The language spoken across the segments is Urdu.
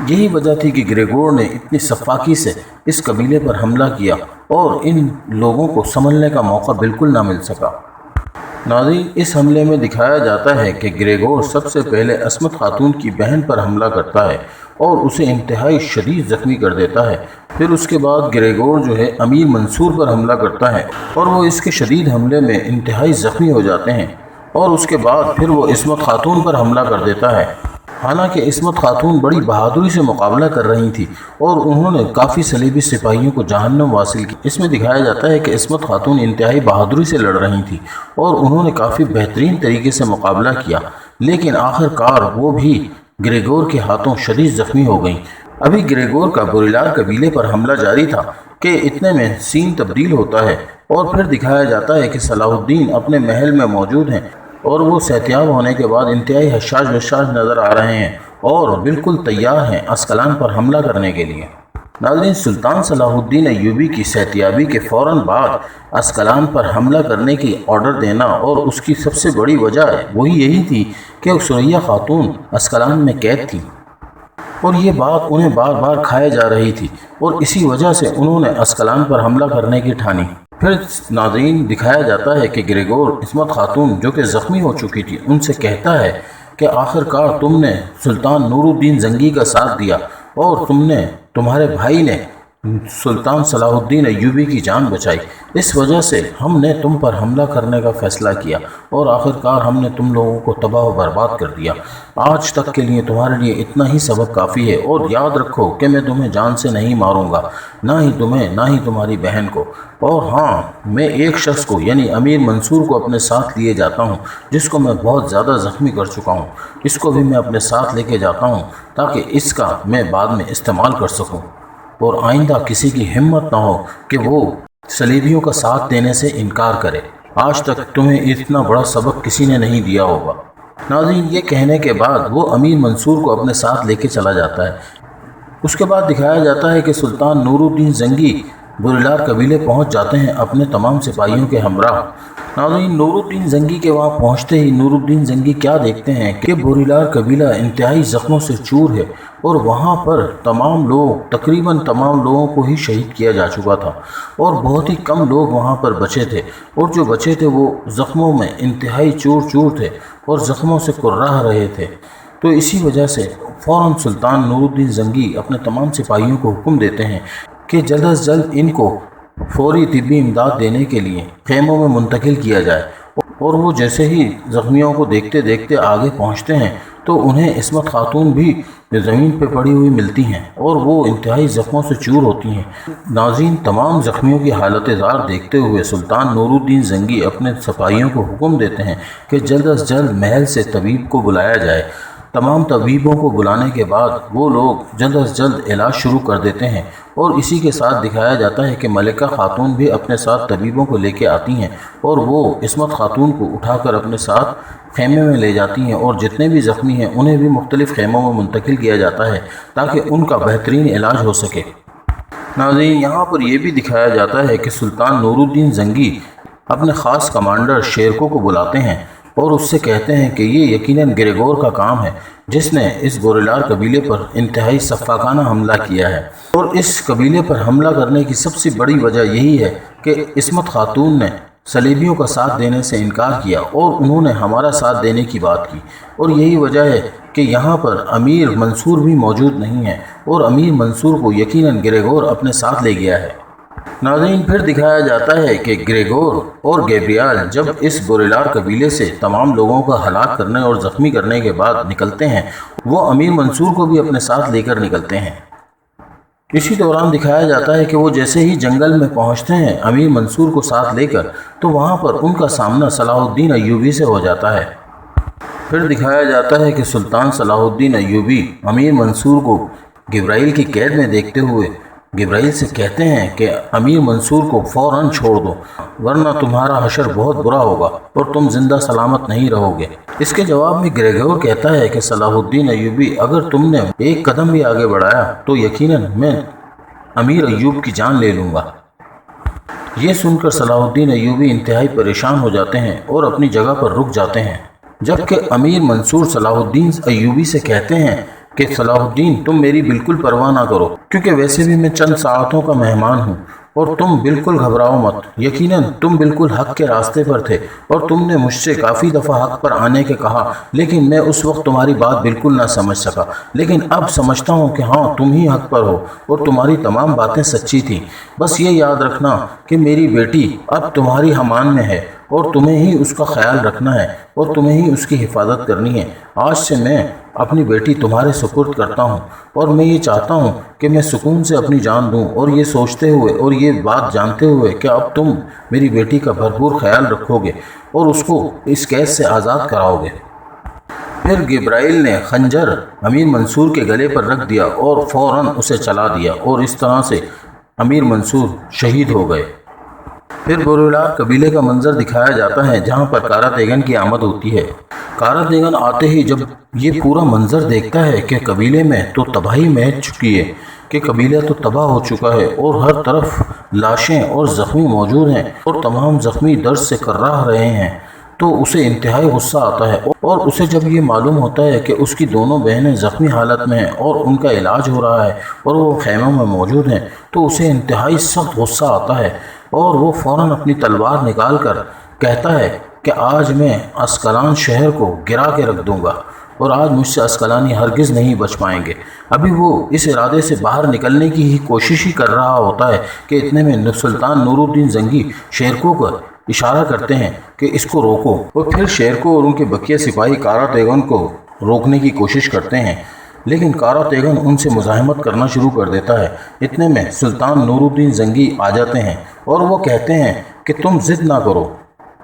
یہی وجہ تھی کہ گریگور نے اتنی سفاکی سے اس قبیلے پر حملہ کیا اور ان لوگوں کو سنبھلنے کا موقع بالکل نہ مل سکا۔ ناظرین، اس حملے میں دکھایا جاتا ہے کہ گریگور سب سے پہلے عصمت خاتون کی بہن پر حملہ کرتا ہے اور اسے انتہائی شدید زخمی کر دیتا ہے۔ پھر اس کے بعد گریگور جو ہے امیر منصور پر حملہ کرتا ہے اور وہ اس کے شدید حملے میں انتہائی زخمی ہو جاتے ہیں، اور اس کے بعد پھر وہ عصمت خاتون پر حملہ کر دیتا ہے۔ حالانکہ عصمت خاتون بڑی بہادری سے مقابلہ کر رہی تھی اور انہوں نے کافی صلیبی سپاہیوں کو جہنم واصل کی۔ اس میں دکھایا جاتا ہے کہ عصمت خاتون انتہائی بہادری سے لڑ رہی تھی اور انہوں نے کافی بہترین طریقے سے مقابلہ کیا، لیکن آخر کار وہ بھی گریگور کے ہاتھوں شدید زخمی ہو گئیں۔ ابھی گریگور کا بوریلار قبیلے پر حملہ جاری تھا کہ اتنے میں سین تبدیل ہوتا ہے اور پھر دکھایا جاتا ہے کہ صلاح الدین اپنے محل میں موجود ہیں اور وہ صحتیاب ہونے کے بعد انتہائی حشاش نظر آ رہے ہیں اور بالکل تیار ہیں اسکلان پر حملہ کرنے کے لیے۔ ناظرین، سلطان صلاح الدین ایوبی کی صحتیابی کے فوراً بعد اسکلان پر حملہ کرنے کی آرڈر دینا، اور اس کی سب سے بڑی وجہ وہی یہی تھی کہ سریہ خاتون اسکلان میں قید تھی اور یہ بات انہیں بار بار کھائے جا رہی تھی، اور اسی وجہ سے انہوں نے اسکلان پر حملہ کرنے کی ٹھانی۔ پھر ناظرین دکھایا جاتا ہے کہ گریگور عصمت خاتون جو کہ زخمی ہو چکی تھی ان سے کہتا ہے کہ آخر کار تم نے سلطان نور الدین زنگی کا ساتھ دیا اور تمہارے بھائی نے سلطان صلاح الدین ایوبی کی جان بچائی، اس وجہ سے ہم نے تم پر حملہ کرنے کا فیصلہ کیا اور آخر کار ہم نے تم لوگوں کو تباہ و برباد کر دیا۔ آج تک کے لیے تمہارے لیے اتنا ہی سبق کافی ہے، اور یاد رکھو کہ میں تمہیں جان سے نہیں ماروں گا، نہ ہی تمہیں نہ ہی تمہاری بہن کو، اور ہاں میں ایک شخص کو یعنی امیر منصور کو اپنے ساتھ لیے جاتا ہوں جس کو میں بہت زیادہ زخمی کر چکا ہوں، اس کو بھی میں اپنے ساتھ لے کے جاتا ہوں تاکہ اس کا میں بعد میں استعمال کر سکوں، اور آئندہ کسی کی ہمت نہ ہو کہ وہ صلیبیوں کا ساتھ دینے سے انکار کرے۔ آج تک تمہیں اتنا بڑا سبق کسی نے نہیں دیا ہوگا۔ ناظرین، یہ کہنے کے بعد وہ امیر منصور کو اپنے ساتھ لے کے چلا جاتا ہے۔ اس کے بعد دکھایا جاتا ہے کہ سلطان نور الدین زنگی بوریلار قبیلے پہنچ جاتے ہیں اپنے تمام سپاہیوں کے ہمراہ۔ ناظرین، نور الدین زنگی کے وہاں پہنچتے ہی نور الدین زنگی کیا دیکھتے ہیں کہ بوریلار قبیلہ انتہائی زخموں سے چور ہے، اور وہاں پر تقریباً تمام لوگوں کو ہی شہید کیا جا چکا تھا، اور بہت ہی کم لوگ وہاں پر بچے تھے، اور جو بچے تھے وہ زخموں میں انتہائی چور تھے اور زخموں سے کرراہ رہے تھے۔ تو اسی وجہ سے فوراً سلطان نور الدین زنگی اپنے تمام سپاہیوں کو حکم دیتے ہیں کہ جلد از جلد ان کو فوری طبی امداد دینے کے لیے خیموں میں منتقل کیا جائے، اور وہ جیسے ہی زخمیوں کو دیکھتے دیکھتے آگے پہنچتے ہیں تو انہیں عصمت خاتون بھی زمین پہ پڑی ہوئی ملتی ہیں اور وہ انتہائی زخموں سے چور ہوتی ہیں۔ ناظرین، تمام زخمیوں کی حالت زار دیکھتے ہوئے سلطان نور الدین زنگی اپنے سپاہیوں کو حکم دیتے ہیں کہ جلد از جلد محل سے طبیب کو بلایا جائے۔ تمام طبیبوں کو بلانے کے بعد وہ لوگ جلد از جلد علاج شروع کر دیتے ہیں، اور اسی کے ساتھ دکھایا جاتا ہے کہ ملکہ خاتون بھی اپنے ساتھ طبیبوں کو لے کے آتی ہیں، اور وہ عصمت خاتون کو اٹھا کر اپنے ساتھ خیمے میں لے جاتی ہیں، اور جتنے بھی زخمی ہیں انہیں بھی مختلف خیموں میں منتقل کیا جاتا ہے تاکہ ان کا بہترین علاج ہو سکے۔ ناظرین، یہاں پر یہ بھی دکھایا جاتا ہے کہ سلطان نور الدین زنگی اپنے خاص کمانڈر شیرکو کو بلاتے ہیں اور اس سے کہتے ہیں کہ یہ یقیناً گریگور کا کام ہے جس نے اس بوریلار قبیلے پر انتہائی سفاکانہ حملہ کیا ہے، اور اس قبیلے پر حملہ کرنے کی سب سے بڑی وجہ یہی ہے کہ عصمت خاتون نے صلیبیوں کا ساتھ دینے سے انکار کیا اور انہوں نے ہمارا ساتھ دینے کی بات کی، اور یہی وجہ ہے کہ یہاں پر امیر منصور بھی موجود نہیں ہے، اور امیر منصور کو یقیناً گریگور اپنے ساتھ لے گیا ہے۔ ناظرین، پھر دکھایا جاتا ہے کہ گریگور اور گیبریال جب اس بوریلار قبیلے سے تمام لوگوں کا ہلاک کرنے اور زخمی کرنے کے بعد نکلتے ہیں، وہ امیر منصور کو بھی اپنے ساتھ لے کر نکلتے ہیں۔ اسی دوران دکھایا جاتا ہے کہ وہ جیسے ہی جنگل میں پہنچتے ہیں امیر منصور کو ساتھ لے کر، تو وہاں پر ان کا سامنا صلاح الدین ایوبی سے ہو جاتا ہے۔ پھر دکھایا جاتا ہے کہ سلطان صلاح الدین ایوبی امیر منصور کو گبرائیل کی قید میں دیکھتے ہوئے گبرائیل سے کہتے ہیں کہ امیر منصور کو فوراً چھوڑ دو، ورنہ تمہارا حشر بہت برا ہوگا اور تم زندہ سلامت نہیں رہو گے۔ اس کے جواب میں گریگور کہتا ہے کہ صلاح الدین ایوبی، اگر تم نے ایک قدم بھی آگے بڑھایا تو یقیناً میں امیر ایوب کی جان لے لوں گا۔ یہ سن کر صلاح الدین ایوبی انتہائی پریشان ہو جاتے ہیں اور اپنی جگہ پر رک جاتے ہیں، جبکہ امیر منصور صلاح الدین ایوبی سے کہتے ہیں کہ صلاح الدین تم میری بالکل پرواہ نہ کرو، کیونکہ ویسے بھی میں چند ساعتوں کا مہمان ہوں، اور تم بالکل گھبراؤ مت۔ یقیناً تم بالکل حق کے راستے پر تھے اور تم نے مجھ سے کافی دفعہ حق پر آنے کے کہا، لیکن میں اس وقت تمہاری بات بالکل نہ سمجھ سکا، لیکن اب سمجھتا ہوں کہ ہاں تم ہی حق پر ہو اور تمہاری تمام باتیں سچی تھیں۔ بس یہ یاد رکھنا کہ میری بیٹی اب تمہاری امان میں ہے اور تمہیں ہی اس کا خیال رکھنا ہے اور تمہیں ہی اس کی حفاظت کرنی ہے۔ آج سے میں اپنی بیٹی تمہارے سپرد کرتا ہوں اور میں یہ چاہتا ہوں کہ میں سکون سے اپنی جان دوں، اور یہ سوچتے ہوئے اور یہ بات جانتے ہوئے کہ اب تم میری بیٹی کا بھرپور خیال رکھو گے اور اس کو اس قید سے آزاد کراؤ گے۔ پھر جبرائیل نے خنجر امیر منصور کے گلے پر رکھ دیا اور فوراً اسے چلا دیا، اور اس طرح سے امیر منصور شہید ہو گئے۔ پھر بوریلار قبیلے کا منظر دکھایا جاتا ہے جہاں پر کارا تیغن کی آمد ہوتی ہے۔ کارا تیغن آتے ہی جب یہ پورا منظر دیکھتا ہے کہ قبیلے میں تو تباہی مچ چکی ہے، کہ قبیلہ تو تباہ ہو چکا ہے اور ہر طرف لاشیں اور زخمی موجود ہیں اور تمام زخمی درد سے کرراہ رہے ہیں، تو اسے انتہائی غصہ آتا ہے، اور اسے جب یہ معلوم ہوتا ہے کہ اس کی دونوں بہنیں زخمی حالت میں ہیں اور ان کا علاج ہو رہا ہے اور وہ خیموں میں موجود ہیں، تو اسے انتہائی سخت غصہ آتا ہے، اور وہ فوراً اپنی تلوار نکال کر کہتا ہے کہ آج میں اسکلان شہر کو گرا کے رکھ دوں گا، اور آج مجھ سے اسکلانی ہرگز نہیں بچ پائیں گے۔ ابھی وہ اس ارادے سے باہر نکلنے کی ہی کوشش ہی کر رہا ہوتا ہے کہ اتنے میں سلطان نور الدین زنگی شیرکو کو اشارہ کرتے ہیں کہ اس کو روکو، اور پھر شیرکو اور ان کے بقیہ سپاہی کارا تیغن کو روکنے کی کوشش کرتے ہیں، لیکن کارا تیغن ان سے مزاحمت کرنا شروع کر دیتا ہے۔ اتنے میں سلطان نور الدین زنگی آ جاتے ہیں اور وہ کہتے ہیں کہ تم ضد نہ کرو،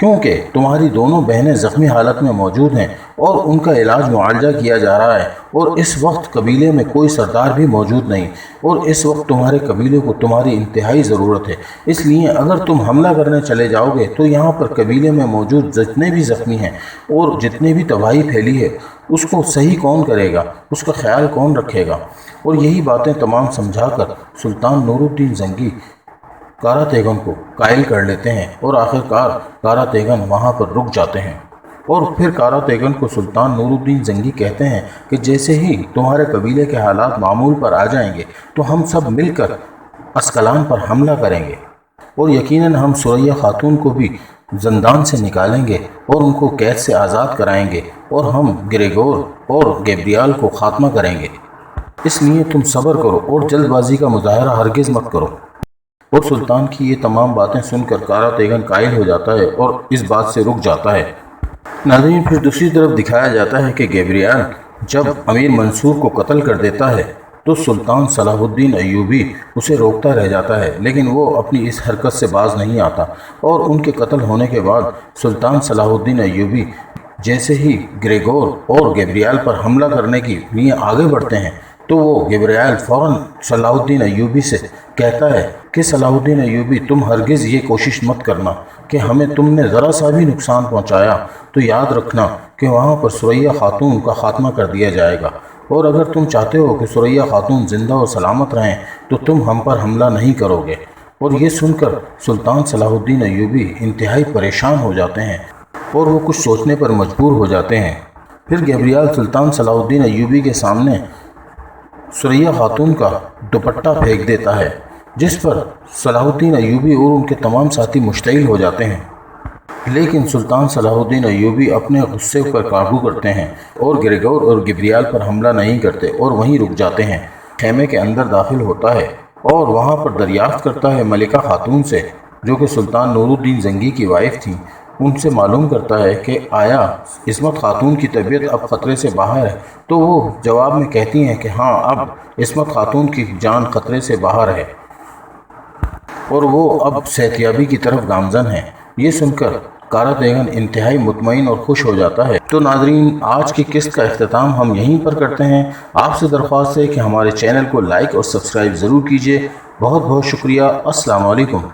کیونکہ تمہاری دونوں بہنیں زخمی حالت میں موجود ہیں اور ان کا علاج معالجہ کیا جا رہا ہے، اور اس وقت قبیلے میں کوئی سردار بھی موجود نہیں، اور اس وقت تمہارے قبیلے کو تمہاری انتہائی ضرورت ہے۔ اس لیے اگر تم حملہ کرنے چلے جاؤ گے تو یہاں پر قبیلے میں موجود جتنے بھی زخمی ہیں اور جتنے بھی تباہی پھیلی ہے اس کو صحیح کون کرے گا، اس کا خیال کون رکھے گا؟ اور یہی باتیں تمام سمجھا کر سلطان نور الدین زنگی کارا تیغن کو قائل کر لیتے ہیں، اور آخرکار کارا تیغن وہاں پر رک جاتے ہیں۔ اور پھر کارا تیغن کو سلطان نور الدین زنگی کہتے ہیں کہ جیسے ہی تمہارے قبیلے کے حالات معمول پر آ جائیں گے تو ہم سب مل کر اسکلان پر حملہ کریں گے، اور یقیناً ہم سریا خاتون کو بھی زندان سے نکالیں گے اور ان کو قید سے آزاد کرائیں گے، اور ہم گریگور اور گیبریال کو خاتمہ کریں گے۔ اس لیے تم صبر کرو اور جلد بازی کا مظاہرہ ہرگز مت کرو۔ اور سلطان کی یہ تمام باتیں سن کر کارا تیغن قائل ہو جاتا ہے اور اس بات سے رک جاتا ہے۔ ناظرین، پھر دوسری طرف دکھایا جاتا ہے کہ گیبریال جب امیر منصور کو قتل کر دیتا ہے تو سلطان صلاح الدین ایوبی اسے روکتا رہ جاتا ہے، لیکن وہ اپنی اس حرکت سے باز نہیں آتا، اور ان کے قتل ہونے کے بعد سلطان صلاح الدین ایوبی جیسے ہی گریگور اور گیبریال پر حملہ کرنے کے لیے آگے بڑھتے ہیں تو وہ گیبریال فوراً صلاح الدین ایوبی سے کہتا ہے کہ صلاح الدین ایوبی تم ہرگز یہ کوشش مت کرنا کہ ہمیں تم نے ذرا سا بھی نقصان پہنچایا تو یاد رکھنا کہ وہاں پر سریا خاتون کا خاتمہ کر دیا جائے گا، اور اگر تم چاہتے ہو کہ سریا خاتون زندہ اور سلامت رہیں تو تم ہم پر حملہ نہیں کرو گے۔ اور یہ سن کر سلطان صلاح الدین ایوبی انتہائی پریشان ہو جاتے ہیں اور وہ کچھ سوچنے پر مجبور ہو جاتے ہیں۔ پھر گیبریال سلطان صلاح الدین ایوبی کے سامنے سریا خاتون کا دوپٹہ پھینک دیتا ہے، جس پر صلاح الدین ایوبی اور ان کے تمام ساتھی مشتعل ہو جاتے ہیں، لیکن سلطان صلاح الدین ایوبی اپنے غصے پر قابو کرتے ہیں اور گریگور اور گیبریال پر حملہ نہیں کرتے اور وہیں رک جاتے ہیں۔ خیمے کے اندر داخل ہوتا ہے اور وہاں پر دریافت کرتا ہے ملکہ خاتون سے، جو کہ سلطان نور الدین زنگی کی وائف تھیں۔ ان سے معلوم کرتا ہے کہ آیا عصمت خاتون کی طبیعت اب خطرے سے باہر ہے، تو وہ جواب میں کہتی ہیں کہ ہاں، اب عصمت خاتون کی جان خطرے سے باہر ہے اور وہ اب صحتیابی کی طرف گامزن ہیں۔ یہ سن کر کارا تیغن انتہائی مطمئن اور خوش ہو جاتا ہے۔ تو ناظرین، آج کی قسط کا اختتام ہم یہیں پر کرتے ہیں۔ آپ سے درخواست ہے کہ ہمارے چینل کو لائک اور سبسکرائب ضرور کیجیے۔ بہت بہت شکریہ۔ السلام علیکم۔